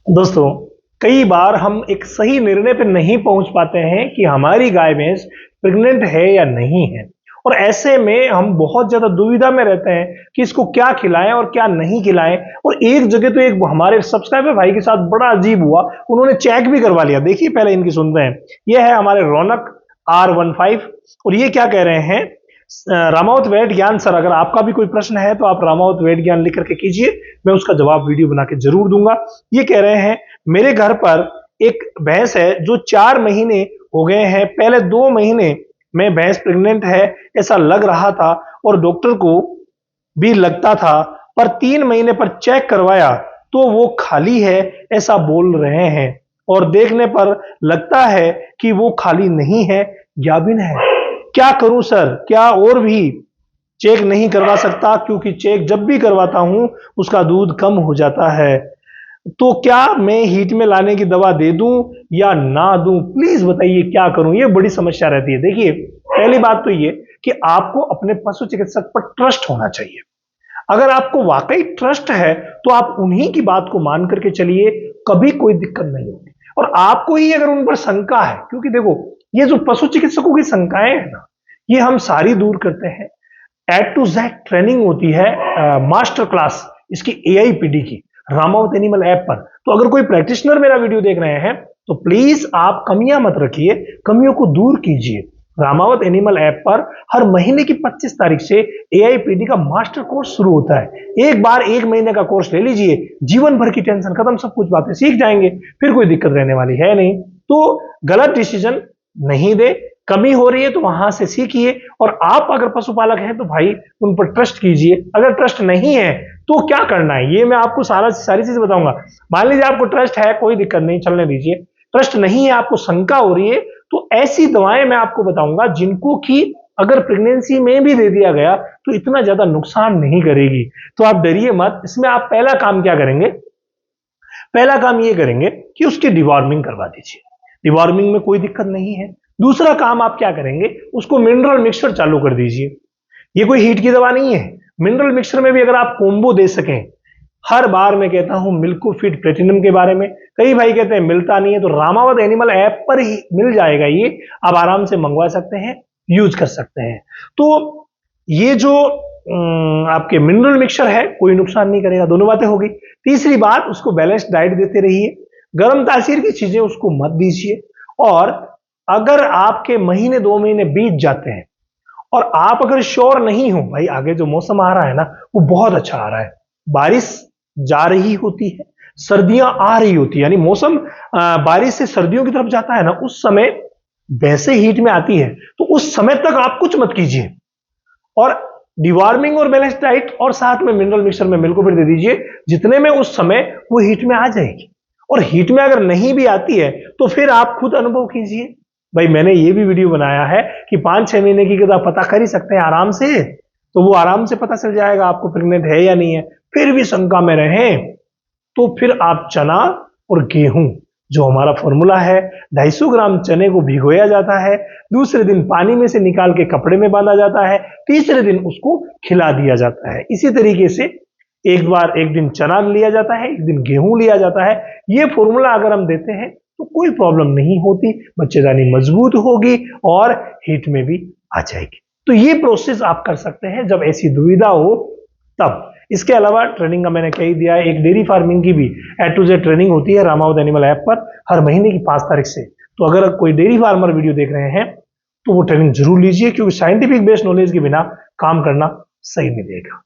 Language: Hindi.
दोस्तों, कई बार हम एक सही निर्णय पे नहीं पहुंच पाते हैं कि हमारी गाय भैंस प्रेग्नेंट है या नहीं है। और ऐसे में हम बहुत ज्यादा दुविधा में रहते हैं कि इसको क्या खिलाएं और क्या नहीं खिलाएं। और एक जगह तो एक हमारे सब्सक्राइबर भाई के साथ बड़ा अजीब हुआ, उन्होंने चेक भी करवा लिया। देखिए पहले इनकी सुनते हैं। यह है हमारे रौनक R15 और ये क्या कह रहे हैं, रामावत वेद ज्ञान सर, अगर आपका भी कोई प्रश्न है तो आप रामावत वेद ज्ञान लिख करके कीजिए, मैं उसका जवाब वीडियो बना के जरूर दूंगा। ये कह रहे हैं, मेरे घर पर एक भैंस है जो 4 महीने हो गए हैं। पहले 2 महीने में भैंस प्रेग्नेंट है ऐसा लग रहा था और डॉक्टर को भी लगता था, पर 3 महीने पर चेक करवाया तो वो खाली है ऐसा बोल रहे हैं। और देखने पर लगता है कि वो खाली नहीं है, गाभिन है। क्या करूं सर, क्या और भी चेक नहीं करवा सकता? क्योंकि चेक जब भी करवाता हूं उसका दूध कम हो जाता है। तो क्या मैं हीट में लाने की दवा दे दूं या ना दूं? प्लीज बताइए क्या करूं, ये बड़ी समस्या रहती है। देखिए पहली बात तो ये कि आपको अपने पशु चिकित्सक पर ट्रस्ट होना चाहिए। अगर आपको वाकई ट्रस्ट है तो आप उन्हीं की बात को मान करके चलिए, कभी कोई दिक्कत नहीं होगी। और आपको ही अगर उन पर शंका है, क्योंकि देखो ये जो पशु चिकित्सकों की शंकाएं है ना, ये हम सारी दूर करते हैं। A to Z ट्रेनिंग होती है, मास्टर क्लास इसकी AIPD की, रामावत एनिमल ऐप पर। तो अगर कोई प्रैक्टिशनर मेरा वीडियो देख रहे हैं तो प्लीज आप कमियां मत रखिए, कमियों को दूर कीजिए। रामावत एनिमल ऐप पर हर महीने की 25 तारीख से AIPD का मास्टर कोर्स शुरू होता है। एक बार 1 महीने का कोर्स ले लीजिए, जीवन भर की टेंशन खत्म, सब कुछ बातें सीख जाएंगे, फिर कोई दिक्कत रहने वाली है नहीं। तो गलत डिसीजन नहीं दे, कमी हो रही है तो वहां से सीखिए। और आप अगर पशुपालक हैं तो भाई उन पर ट्रस्ट कीजिए। अगर ट्रस्ट नहीं है तो क्या करना है, ये मैं आपको सारी चीज बताऊंगा। मान लीजिए आपको ट्रस्ट है, कोई दिक्कत नहीं, चलने दीजिए। ट्रस्ट नहीं है, आपको शंका हो रही है, तो ऐसी दवाएं मैं आपको बताऊंगा जिनको कि अगर प्रेगनेंसी में भी दे दिया गया तो इतना ज्यादा नुकसान नहीं करेगी। तो आप डरिए मत। इसमें आप पहला काम क्या करेंगे, पहला काम ये करेंगे कि उसकी डिवॉर्मिंग करवा दीजिए। डिवॉर्मिंग में कोई दिक्कत नहीं है। दूसरा काम आप क्या करेंगे, उसको मिनरल मिक्सचर चालू कर दीजिए। ये कोई हीट की दवा नहीं है। मिनरल मिक्सचर में भी अगर आप कोम्बो दे सकें, हर बार मैं कहता हूं मिल्को फिट प्लेटिनम के बारे में, कई भाई कहते हैं मिलता नहीं है, तो रामावत एनिमल ऐप पर ही मिल जाएगा। ये आप आराम से मंगवा सकते हैं, यूज कर सकते हैं। तो ये जो आपके मिनरल मिक्सचर है कोई नुकसान नहीं करेगा। दोनों बातें होगी। तीसरी बात, उसको बैलेंस्ड डाइट देते रहिए, गर्म तासीर की चीजें उसको मत दीजिए। और अगर आपके महीने 2 महीने बीत जाते हैं और आप अगर श्योर नहीं हो, भाई आगे जो मौसम आ रहा है ना वो बहुत अच्छा आ रहा है, बारिश जा रही होती है, सर्दियां आ रही होती है, यानी मौसम बारिश से सर्दियों की तरफ जाता है ना, उस समय वैसे हीट में आती है, तो उस समय तक आप कुछ मत कीजिए। और डिवॉर्मिंग और बैलेंस डाइट और साथ में मिनरल मिक्सचर में मिल्को फिट दे दीजिए, जितने में उस समय वो हीट में आ जाएगी। और हीट में अगर नहीं भी आती है तो फिर आप खुद अनुभव कीजिए। भाई मैंने ये भी वीडियो बनाया है कि 5-6 महीने की आप पता कर ही सकते हैं आराम से, तो वो आराम से पता चल जाएगा आपको प्रेग्नेंट है या नहीं है। फिर भी शंका में रहें तो फिर आप चना और गेहूं, जो हमारा फॉर्मूला है, 250 ग्राम चने को भिगोया जाता है, दूसरे दिन पानी में से निकाल के कपड़े में बांधा जाता है, तीसरे दिन उसको खिला दिया जाता है। इसी तरीके से एक दिन चना लिया जाता है, एक दिन गेहूं लिया जाता है। ये फॉर्मूला अगर हम देते हैं तो कोई प्रॉब्लम नहीं होती, बच्चेदानी मजबूत होगी और हीट में भी आ जाएगी। तो ये प्रोसेस आप कर सकते हैं जब ऐसी दुविधा हो तब। इसके अलावा ट्रेनिंग का मैंने कह दिया है, एक डेयरी फार्मिंग की भी A to Z ट्रेनिंग होती है रामावत एनिमल ऐप पर हर महीने की 5 तारीख से। तो अगर कोई डेयरी फार्मर वीडियो देख रहे हैं तो वो ट्रेनिंग जरूर लीजिए, क्योंकि साइंटिफिक बेस्ड नॉलेज के बिना काम करना सही नहीं रहेगा।